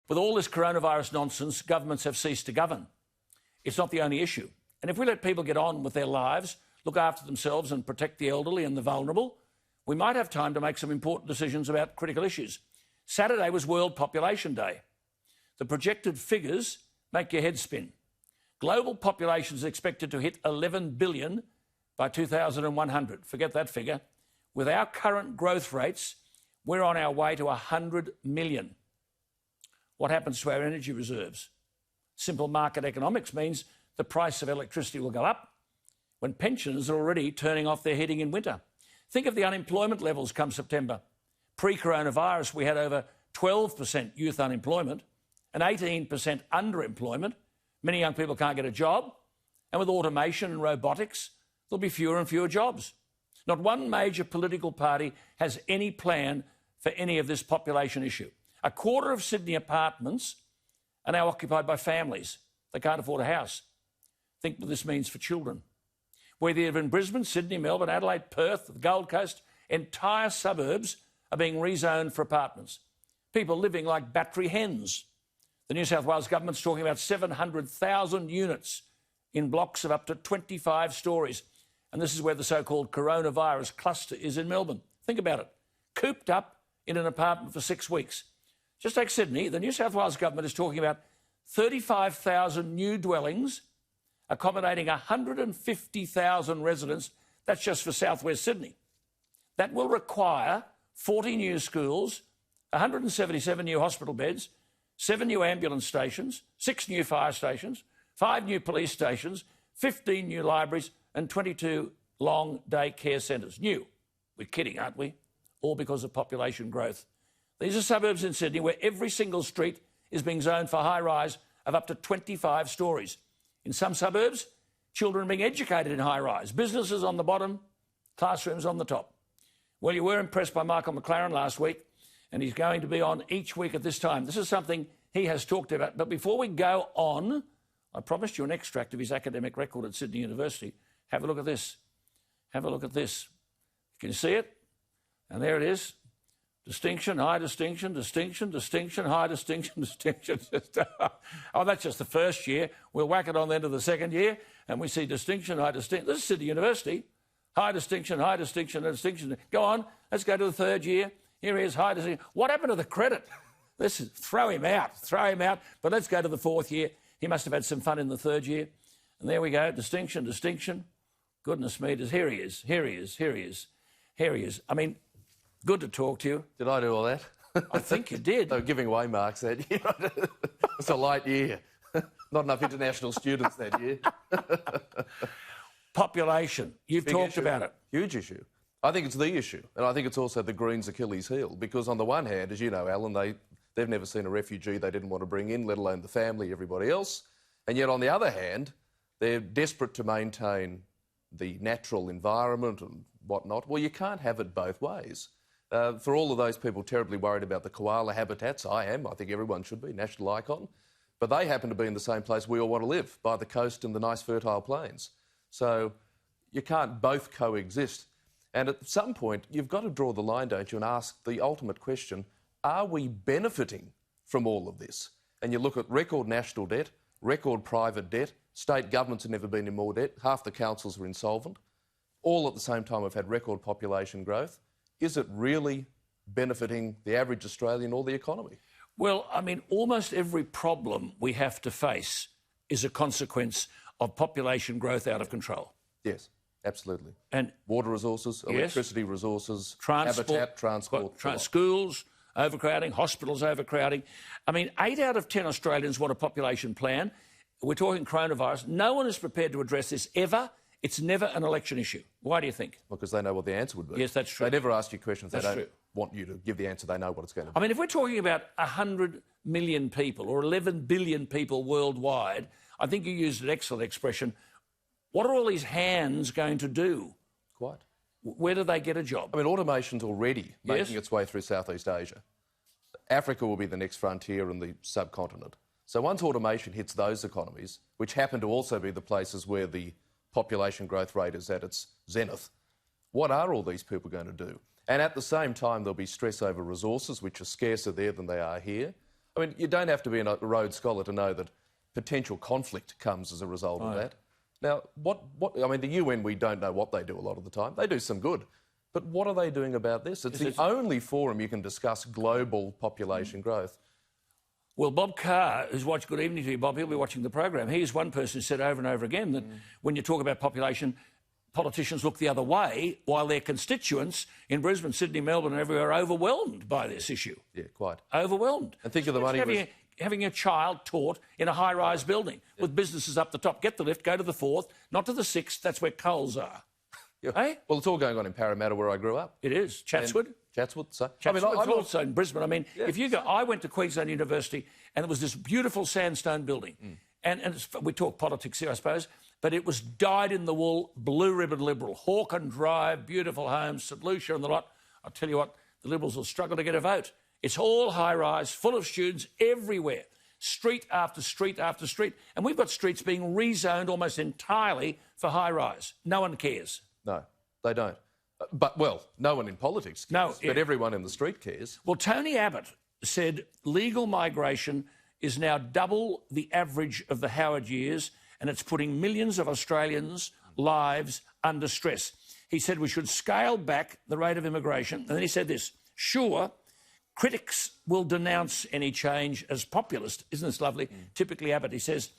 With all this coronavirus nonsense, governments have ceased to govern. It's not the only issue. And if we let people get on with their lives, look after themselves and protect the elderly and the vulnerable, we might have time to make some important decisions about critical issues. Saturday was World Population Day. The projected figures make your head spin. Global population is expected to hit 11 billion by 2100. Forget that figure. With our current growth rates, we're on our way to 100 million. What happens to our energy reserves? Simple market economics means the price of electricity will go up when pensioners are already turning off their heating in winter. Think of the unemployment levels come September. Pre-coronavirus, we had over 12% youth unemployment and 18% underemployment. Many young people can't get a job. And with automation and robotics, there'll be fewer and fewer jobs. Not one major political party has any plan for any of this population issue. A quarter of Sydney apartments are now occupied by families. They can't afford a house. Think what this means for children. Whether you live in Brisbane, Sydney, Melbourne, Adelaide, Perth, the Gold Coast, entire suburbs are being rezoned for apartments. People living like battery hens. The New South Wales government's talking about 700,000 units in blocks of up to 25 stories. And this is where the so-called coronavirus cluster is in Melbourne. Think about it. Cooped up in an apartment for 6 weeks. Just take Sydney. The New South Wales government is talking about 35,000 new dwellings accommodating 150,000 residents. That's just for southwest Sydney. That will require 40 new schools, 177 new hospital beds, 7 new ambulance stations, 6 new fire stations, 5 new police stations, 15 new libraries and 22 long-day care centres. New. We're kidding, aren't we? All because of population growth. These are suburbs in Sydney where every single street is being zoned for high-rise of up to 25 stories. In some suburbs, children are being educated in high-rise, businesses on the bottom, classrooms on the top. Well, you were impressed by Michael McLaren last week, and he's going to be on each week at this time. This is something he has talked about. But before we go on, I promised you an extract of his academic record at Sydney University. Have a look at this. Have a look at this. Can you see it? And there it is. Distinction, high distinction, distinction, distinction, high distinction, distinction. Oh, that's just the first year. We'll whack it on the end of the second year, and we see distinction, high distinction. This is Sydney University. High distinction, and distinction. Go on, let's go to the third year. Here he is, high distinction. What happened to the credit? Throw him out. But let's go to the fourth year. He must have had some fun in the third year. And there we go, distinction, distinction. Goodness me, here he is. I mean, good to talk to you. Did I do all that? I think you did. They were giving away marks that year. It's a light year. Not enough international students that year. Population. You've talked about it. Huge issue. I think it's the issue. And I think it's also the Greens' Achilles heel. Because on the one hand, as you know, Alan, they've never seen a refugee they didn't want to bring in, let alone the family, everybody else. And yet on the other hand, they're desperate to maintain the natural environment and whatnot. Well, you can't have it both ways. For all of those people terribly worried about the koala habitats, I am. I think everyone should be, national icon. But they happen to be in the same place we all want to live, by the coast and the nice fertile plains. So you can't both coexist. And at some point, you've got to draw the line, don't you, and ask the ultimate question, are we benefiting from all of this? And you look at record national debt, record private debt, state governments have never been in more debt, half the councils are insolvent. All at the same time we've had record population growth. Is it really benefiting the average Australian or the economy? Well, I mean, almost every problem we have to face is a consequence of population growth out of control. Yes, absolutely. And water resources, electricity resources, habitat, transport. Schools overcrowding, hospitals overcrowding. I mean, 8 out of 10 Australians want a population plan. We're talking coronavirus. No one is prepared to address this ever. It's never an election issue. Why do you think? Because they know what the answer would be. Yes, that's true. They never ask you questions. They don't want you to give the answer. They know what it's going to be. I mean, if we're talking about 100 million people or 11 billion people worldwide, I think you used an excellent expression. What are all these hands going to do? Quite. Where do they get a job? I mean, automation's already making its way through Southeast Asia. Africa will be the next frontier in the subcontinent. So once automation hits those economies, which happen to also be the places where the population growth rate is at its zenith, what are all these people going to do? And at the same time, there'll be stress over resources, which are scarcer there than they are here. I mean, you don't have to be a Rhodes Scholar to know that potential conflict comes as a result of that. Now, I mean, the UN, we don't know what they do a lot of the time. They do some good. But what are they doing about this? It's the only forum you can discuss global population growth. Well, Bob Carr, who's watched, good evening to you, Bob, he'll be watching the program. He's one person who said over and over again that when you talk about population, politicians look the other way while their constituents in Brisbane, Sydney, Melbourne and everywhere are overwhelmed by this issue. Yeah, quite. Overwhelmed. And think of the money... Having a child taught in a high-rise building with businesses up the top. Get the lift, go to the 4th, not to the 6th. That's where Coles are. Yeah. Eh? Well, it's all going on in Parramatta where I grew up. It is. Chatswood. Chatswood. So, Chatswood, I mean, also in Brisbane. I mean, if you go... I went to Queensland University and there was this beautiful sandstone building. And we talk politics here, I suppose, but it was dyed-in-the-wool, blue-ribbon Liberal. Hawken Drive, beautiful homes, St Lucia and the lot. I'll tell you what, the Liberals will struggle to get a vote. It's all high-rise, full of students everywhere, street after street after street. And we've got streets being rezoned almost entirely for high-rise. No one cares. No, they don't. But, well, no one in politics cares, but everyone in the street cares. Well, Tony Abbott said legal migration is now double the average of the Howard years and it's putting millions of Australians' lives under stress. He said we should scale back the rate of immigration. And then he said this, sure, critics will denounce any change as populist. Isn't this lovely? Typically Abbott, he says,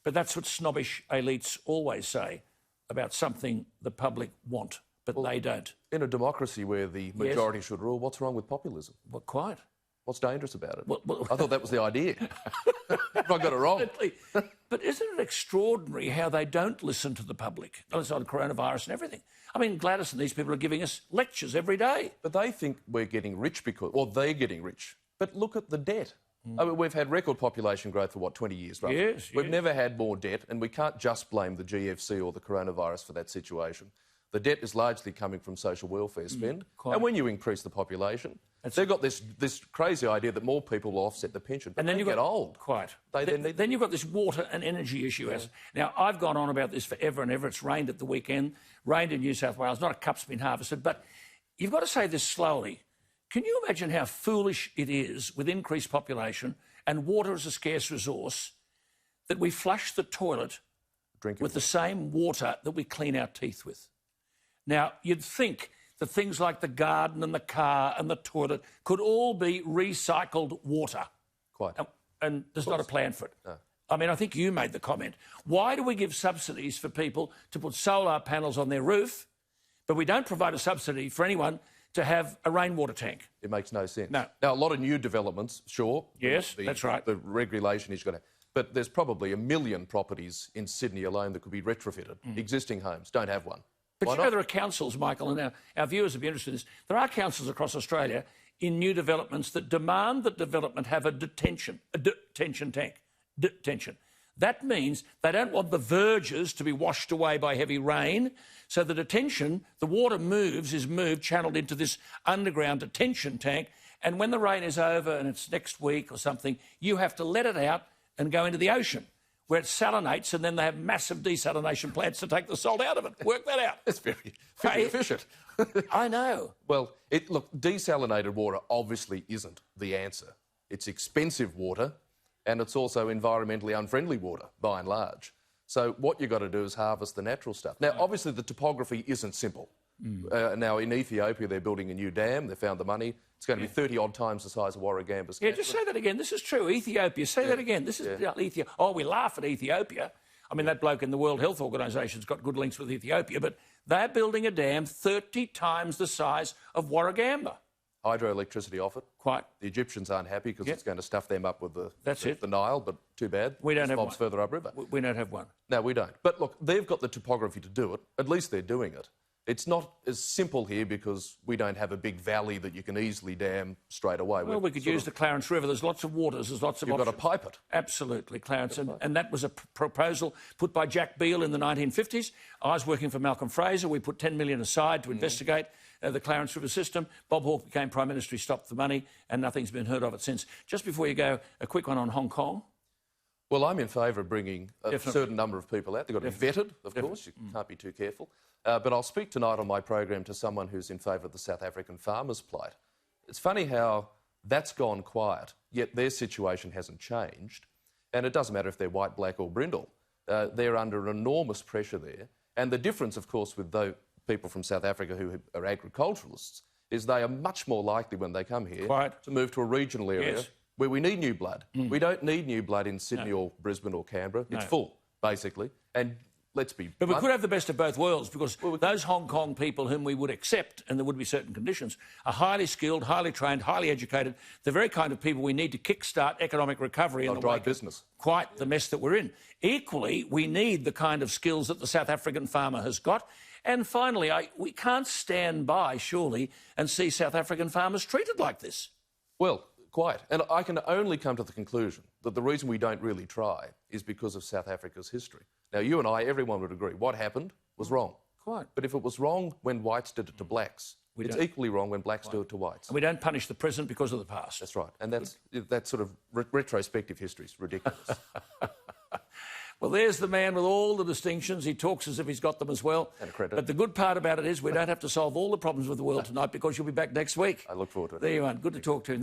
but that's what snobbish elites always say about something the public want, but they don't. In a democracy where the majority should rule, what's wrong with populism? Well, quite. What's dangerous about it? Well, I thought that was the idea. If I got it wrong. But isn't it extraordinary how they don't listen to the public? It's on coronavirus and everything. I mean, Gladys and these people are giving us lectures every day. But they think we're getting rich because... Well, they're getting rich. But look at the debt. I mean, we've had record population growth for, 20 years, roughly? Yes. We've never had more debt, and we can't just blame the GFC or the coronavirus for that situation. The debt is largely coming from social welfare spend. And when you increase the population, they've got this crazy idea that more people will offset the pension. But and then you get old. Quite. Then you've got this water and energy issue. Yeah. Now, I've gone on about this forever and ever. It's rained at the weekend, rained in New South Wales. Not a cup's been harvested. But you've got to say this slowly. Can you imagine how foolish it is with increased population and water is a scarce resource that we flush the toilet with the same water that we clean our teeth with? Now, you'd think that things like the garden and the car and the toilet could all be recycled water. Quite. And there's not a plan for it. No. I mean, I think you made the comment. Why do we give subsidies for people to put solar panels on their roof, but we don't provide a subsidy for anyone to have a rainwater tank? It makes no sense. No. Now, a lot of new developments, sure. Yes, that's right. The regulation is going to... But there's probably 1 million properties in Sydney alone that could be retrofitted. Existing homes don't have one. But you know there are councils, Michael, and our viewers would be interested in this. There are councils across Australia in new developments that demand that development have a detention tank. Detention. That means they don't want the verges to be washed away by heavy rain. So the detention, the water is moved, channelled into this underground detention tank. And when the rain is over and it's next week or something, you have to let it out and go into the ocean, where it salinates, and then they have massive desalination plants to take the salt out of it. Work that out. It's very efficient. I know. Well, look, desalinated water obviously isn't the answer. It's expensive water, and it's also environmentally unfriendly water, by and large. So what you've got to do is harvest the natural stuff. Now, obviously, the topography isn't simple. Now, in Ethiopia, they're building a new dam. They found the money. It's going to be 30-odd times the size of Warragamba's. Yeah, just say that again. This is true. Ethiopia. Say that again. This is Ethiopia. Oh, we laugh at Ethiopia. I mean, that bloke in the World Health Organisation's got good links with Ethiopia, but they're building a dam 30 times the size of Warragamba. Hydroelectricity off it. Quite. The Egyptians aren't happy because it's going to stuff them up with the Nile, but too bad. We don't have one. Further upriver. We don't have one. No, we don't. But look, they've got the topography to do it. At least they're doing it. It's not as simple here because we don't have a big valley that you can easily dam straight away. Well, we could use the Clarence River. There's lots of waters. There's lots of options. You've got to pipe it. Absolutely, Clarence. And that was a proposal put by Jack Beale in the 1950s. I was working for Malcolm Fraser. We put $10 million aside to investigate the Clarence River system. Bob Hawke became Prime Minister. He stopped the money and nothing's been heard of it since. Just before you go, a quick one on Hong Kong. Well, I'm in favour of bringing a certain number of people out. They've got to be vetted, of course. You can't be too careful. But I'll speak tonight on my program to someone who's in favour of the South African farmers' plight. It's funny how That's gone quiet, yet their situation hasn't changed. And it doesn't matter if they're white, black or brindle. They're under enormous pressure there. And the difference, of course, with those people from South Africa who are agriculturalists is they are much more likely when they come here to move to a regional area where we need new blood. We don't need new blood in Sydney or Brisbane or Canberra. It's full, basically. And let's be But we could have the best of both worlds because those Hong Kong people whom we would accept, and there would be certain conditions, are highly skilled, highly trained, highly educated. The very kind of people we need to kickstart economic recovery in the drive business. Quite the mess that we're in. Equally, we need the kind of skills that the South African farmer has got. And finally, we can't stand by, surely, and see South African farmers treated like this. Well, quite. And I can only come to the conclusion that the reason we don't really try is because of South Africa's history. Now, you and I, everyone would agree, what happened was wrong. Quite. But if it was wrong when whites did it to blacks, it's equally wrong when blacks do it to whites. And we don't punish the present because of the past. That's right. And that sort of retrospective history is ridiculous. Well, there's the man with all the distinctions. He talks as if he's got them as well. And a credit. But the good part about it is we don't have to solve all the problems with the world tonight because you'll be back next week. I look forward to it. There you are. Good to talk to him.